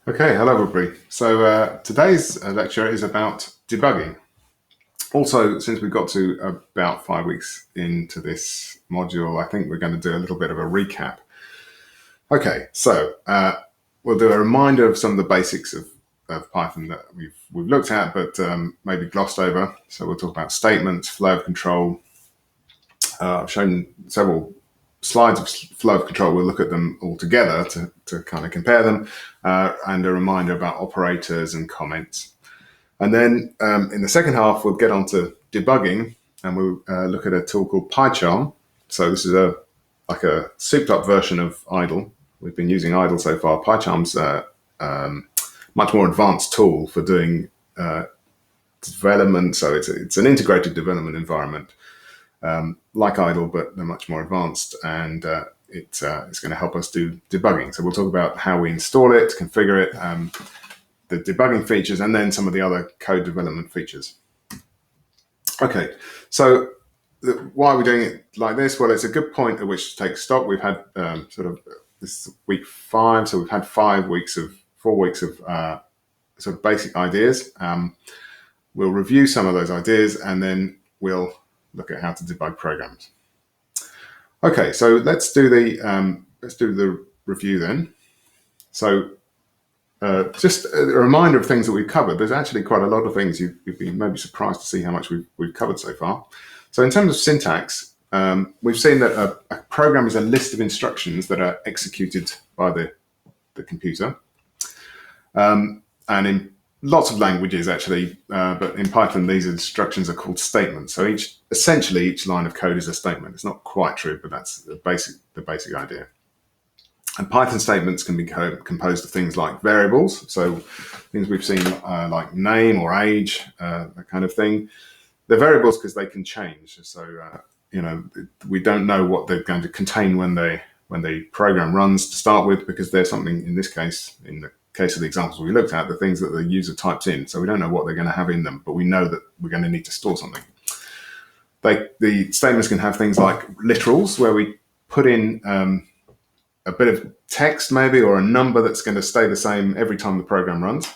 Okay, hello everybody. So today's lecture is about debugging. Also, since we got to about 5 weeks into this module, I think we're going to do a little bit of a recap. Okay, so we'll do a reminder of some of the basics of Python that we've looked at, but maybe glossed over. So we'll talk about statements, flow of control. I've shown several slides of flow of control. We'll look at them all together to kind of compare them, and a reminder about operators and comments. And then in the second half, we'll get on to debugging, and we'll look at a tool called PyCharm. So this is like a souped up version of idle. We've been using idle so far. PyCharm's much more advanced tool for doing development. So it's an integrated development environment. Like idle, but they're much more advanced, and it's going to help us do debugging. So we'll talk about how we install it, configure it, the debugging features, and then some of the other code development features. Okay, so why are we doing it like this? Well, it's a good point at which to take stock. We've had this is week 5, so we've had 4 weeks of sort of basic ideas. We'll review some of those ideas, and then we'll look at how to debug programs. Okay, so let's do the review then. So just a reminder of things that we've covered. There's actually quite a lot of things you'd be maybe surprised to see how much we've covered so far. So in terms of syntax, we've seen that a program is a list of instructions that are executed by the computer. And in lots of languages actually, but in Python these instructions are called statements. So essentially each line of code is a statement. It's not quite true, but that's the basic idea. And Python statements can be composed of things like variables, so things we've seen like name or age, that kind of thing. They're variables because they can change. So we don't know what they're going to contain when the program runs to start with, because there's something, in this case, in the case of the examples we looked at, the things that the user types in. So we don't know what they're going to have in them, but we know that we're going to need to store something. The statements can have things like literals, where we put in a bit of text maybe, or a number that's going to stay the same every time the program runs.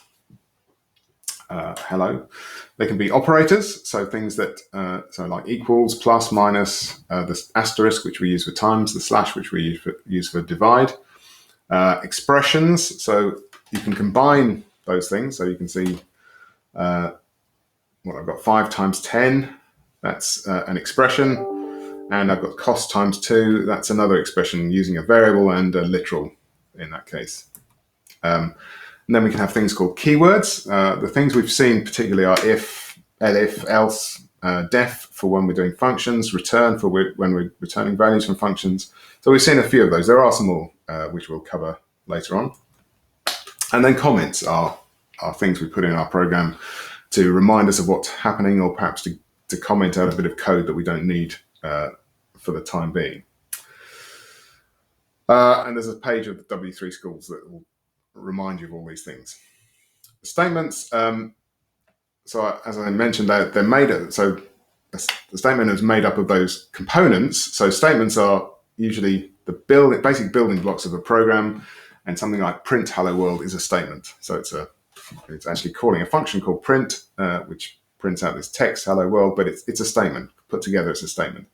Hello. They can be operators, so things that, so like equals, plus, minus, the asterisk, which we use for times, the slash, which we use for divide. Expressions, so you can combine those things. So you can see I've got 5 times 10, that's an expression. And I've got cost times 2, that's another expression using a variable and a literal in that case. And then we can have things called keywords. The things we've seen particularly are if, elif, else, def for when we're doing functions, return for when we're returning values from functions. So we've seen a few of those. There are some more which we'll cover later on. And then comments are things we put in our program to remind us of what's happening, or perhaps to comment out a bit of code that we don't need for the time being. And there's a page of the W3 schools that will remind you of all these things. Statements, so as I mentioned, they're made up, so the statement is made up of those components. So statements are usually the basic building blocks of a program, and something like print hello world is a statement. So it's actually calling a function called print, which prints out this text hello world, but it's a statement. Put together, it's a statement.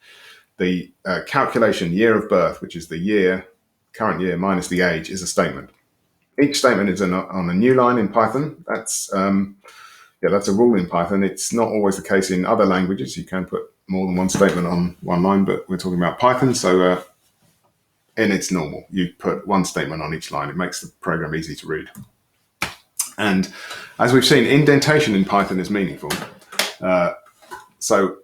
The calculation year of birth, which is the year, current year minus the age, is a statement. Each statement is on a new line in Python. That's a rule in Python. It's not always the case in other languages. You can put more than one statement on one line, but we're talking about Python, so and it's normal. You put one statement on each line. It makes the program easy to read. And as we've seen, indentation in Python is meaningful. So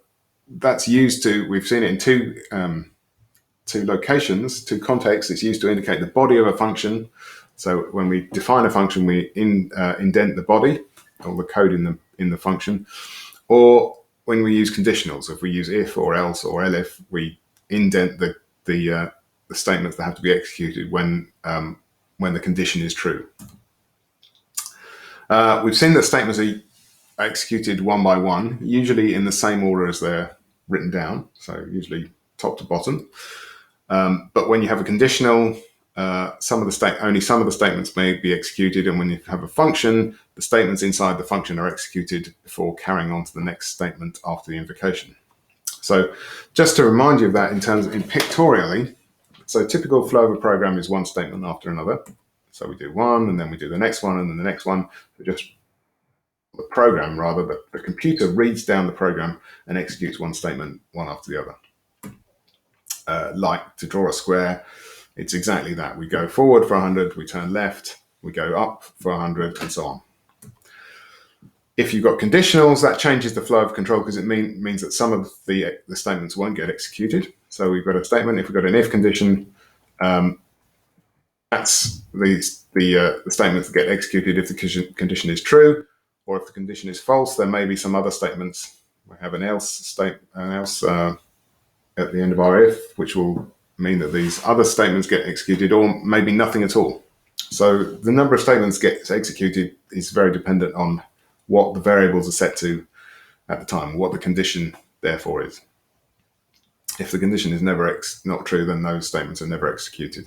that's used to, we've seen it in two locations, two contexts. It's used to indicate the body of a function. So when we define a function, we indent the body or the code in the function. Or when we use conditionals, if we use if or else or elif, we indent the statements that have to be executed when the condition is true. We've seen that statements are executed one by one, usually in the same order as they're written down, so usually top to bottom. But when you have a conditional, only some of the statements may be executed, and when you have a function, the statements inside the function are executed before carrying on to the next statement after the invocation. So just to remind you of that in pictorially, so typical flow of a program is one statement after another. So we do one, and then we do the next one, and then the next one. So just the program, rather, the computer reads down the program and executes one statement one after the other. Like to draw a square, it's exactly that. We go forward for 100, we turn left, we go up for 100, and so on. If you've got conditionals, that changes the flow of control because it means that some of the statements won't get executed. So we've got a statement. If we've got an if condition, that's the statements that get executed if the condition is true, or if the condition is false. There may be some other statements. We have an else at the end of our if, which will mean that these other statements get executed, or maybe nothing at all. So the number of statements gets executed is very dependent on what the variables are set to at the time, what the condition therefore is. If the condition is never not true, then those statements are never executed.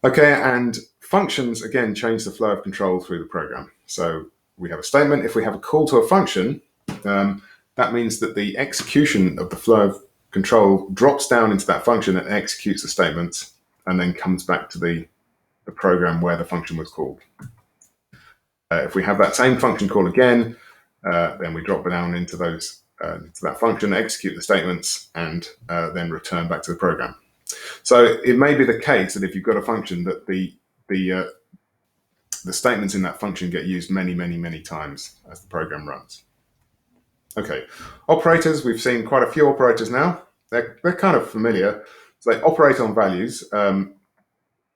Okay, and functions again change the flow of control through the program. So we have a statement. If we have a call to a function, that means that the execution of the flow of control drops down into that function and executes the statement, and then comes back to the program where the function was called. If we have that same function call again, then we drop down into that function, execute the statements, and then return back to the program. So it may be the case that if you've got a function that the statements in that function get used many, many, many times as the program runs. Okay, operators, we've seen quite a few operators now. They're kind of familiar. So they operate on values.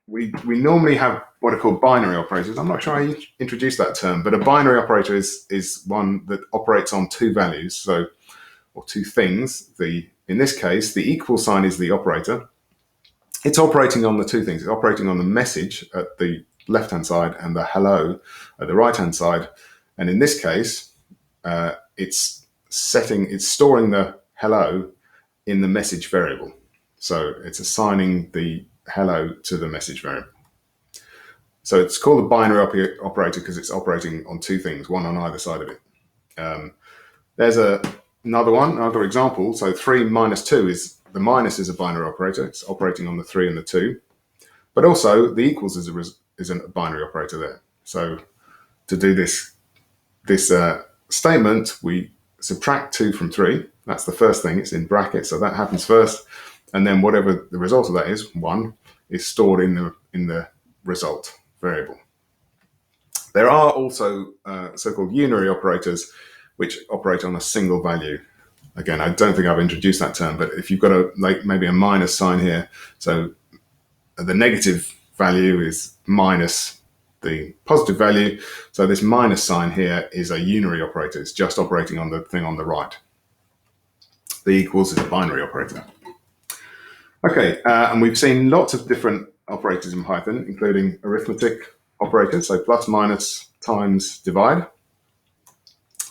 We normally have what are called binary operators. I'm not sure I introduced that term, but a binary operator is one that operates on two values, or two things. In this case, the equal sign is the operator. It's operating on the two things. It's operating on the message at the left-hand side and the hello at the right-hand side. And in this case, it's storing the hello in the message variable. So it's assigning the hello to the message variable. So it's called a binary operator because it's operating on two things, one on either side of it. There's another example. So 3 minus 2 is the minus is a binary operator. It's operating on the 3 and the 2. But also the equals is a binary operator there. So to do this statement, we subtract 2 from 3. That's the first thing. It's in brackets, so that happens first. And then whatever the result of that is, 1, is stored in the result variable. There are also so-called unary operators, which operate on a single value. Again, I don't think I've introduced that term, but if you've got maybe a minus sign here, so the negative value is minus the positive value. So this minus sign here is a unary operator. It's just operating on the thing on the right. The equals is a binary operator. Okay, and we've seen lots of different operators in Python, including arithmetic operators, so plus, minus, times, divide.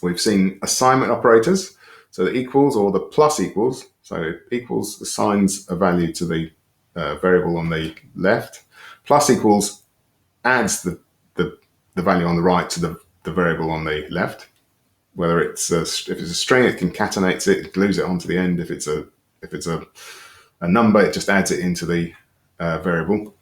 We've seen assignment operators, so the equals or the plus equals. So equals assigns a value to the variable on the left. Plus equals adds the value on the right to the variable on the left. Whether if it's a string, it concatenates it, glues it onto the end. If it's a number, it just adds it into the variable.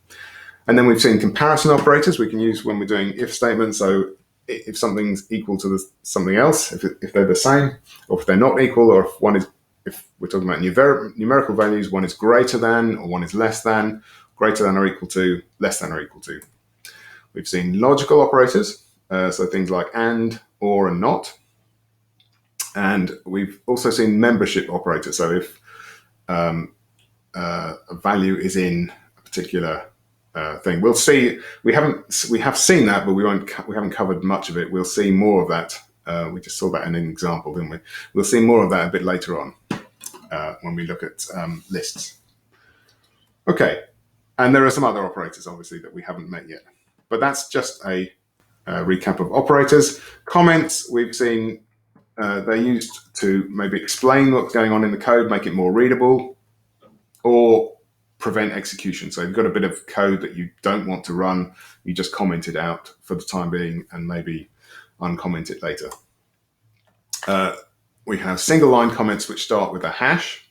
And then we've seen comparison operators we can use when we're doing if statements. So if something's equal to something else, if they're the same, or if they're not equal, or if we're talking about numerical values, one is greater than, or one is less than, greater than or equal to, less than or equal to. We've seen logical operators, so things like and, or, and not. And we've also seen membership operators. So if a value is in a particular thing, we'll see. We have seen that, but we haven't covered much of it. We'll see more of that. We just saw that in an example, didn't we? We'll see more of that a bit later on when we look at lists. Okay, and there are some other operators, obviously, that we haven't met yet. But that's just a recap of operators. Comments, we've seen they're used to maybe explain what's going on in the code, make it more readable, or prevent execution. So you've got a bit of code that you don't want to run, you just comment it out for the time being and maybe uncomment it later. We have single line comments which start with a hash.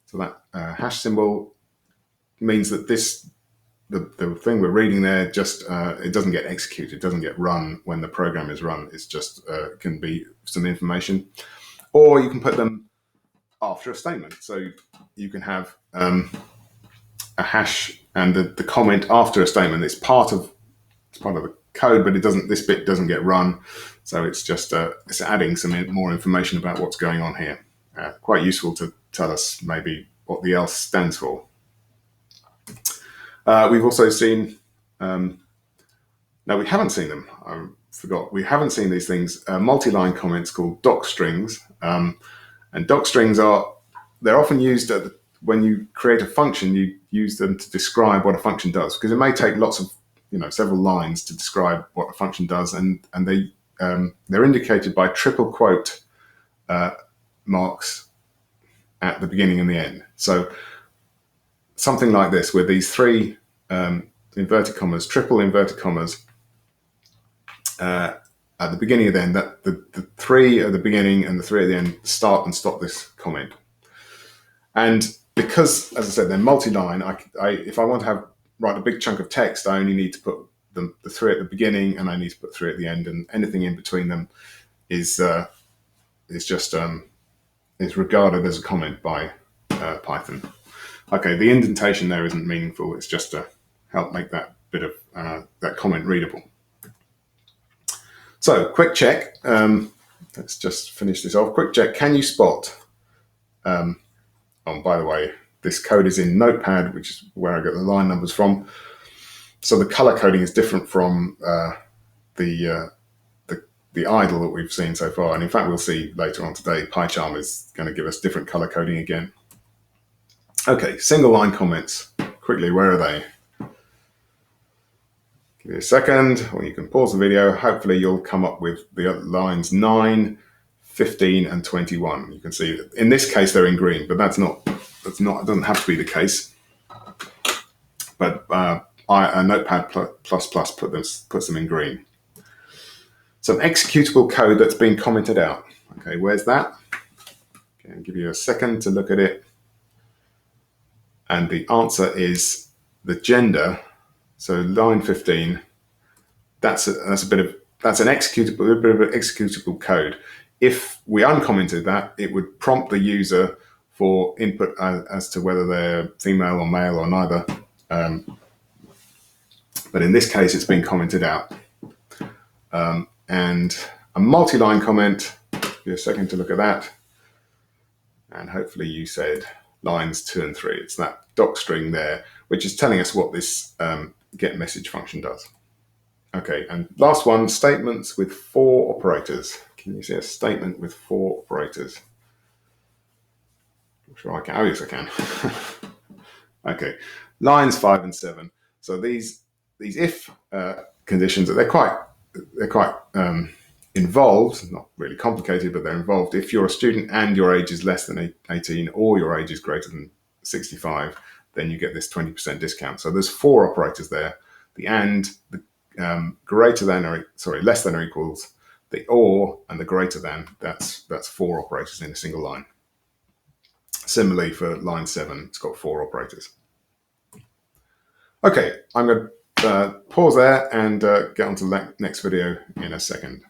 So that hash symbol means that the thing we're reading there just it doesn't get executed, it doesn't get run when the program is run. It's just can be some information, or you can put them after a statement. So you can have a hash and the comment after a statement. It's part of the code, but it doesn't. This bit doesn't get run, so it's just it's adding some more information about what's going on here. Quite useful to tell us maybe what the else stands for. We've also seen. No, we haven't seen them. I forgot. We haven't seen these things. Multi-line comments called docstrings, and docstrings they're often used when you create a function. You use them to describe what a function does, because it may take lots of several lines to describe what a function does, and they're indicated by triple quote marks at the beginning and the end. So something like this, with these three inverted commas, triple inverted commas at the beginning and the end, that the three at the beginning and the three at the end start and stop this comment. And because, as I said, they're multi-line, if I want to write a big chunk of text, I only need to put the three at the beginning and I need to put three at the end, and anything in between them is regarded as a comment by Python. Okay, the indentation there isn't meaningful. It's just to help make that bit of that comment readable. So, quick check. Let's just finish this off. Quick check. Can you spot? By the way, this code is in Notepad, which is where I get the line numbers from. So the color coding is different from the idle that we've seen so far. And in fact, we'll see later on today, PyCharm is going to give us different color coding again. Okay, single line comments. Quickly, where are they? Give me a second, or you can pause the video. Hopefully you'll come up with the lines 9, 15, and 21. You can see that in this case they're in green, but it doesn't have to be the case. But Notepad++ puts them in green. Some executable code that's been commented out. Okay, where's that? Okay, I'll give you a second to look at it. And the answer is the gender. So line 15. That's an executable bit of executable code. If we uncommented that, it would prompt the user for input as to whether they're female or male or neither. But in this case, it's been commented out. And a multi-line comment, give you a second to look at that. And hopefully you said lines 2 and 3. It's that docstring there, which is telling us what this get message function does. Okay, and last one, statements with 4 operators. Can you see a statement with 4 operators? I'm sure I can. Oh, yes, I can. Okay, lines 5 and 7. So these if conditions, they're quite involved, not really complicated, but they're involved. If you're a student and your age is less than 18 or your age is greater than 65, then you get this 20% discount. So there's 4 operators there. The and, the greater than or less than or equals, the or, and the greater than. That's 4 operators in a single line. Similarly for line 7, it's got 4 operators. Okay, I'm going to pause there and get on to the next video in a second.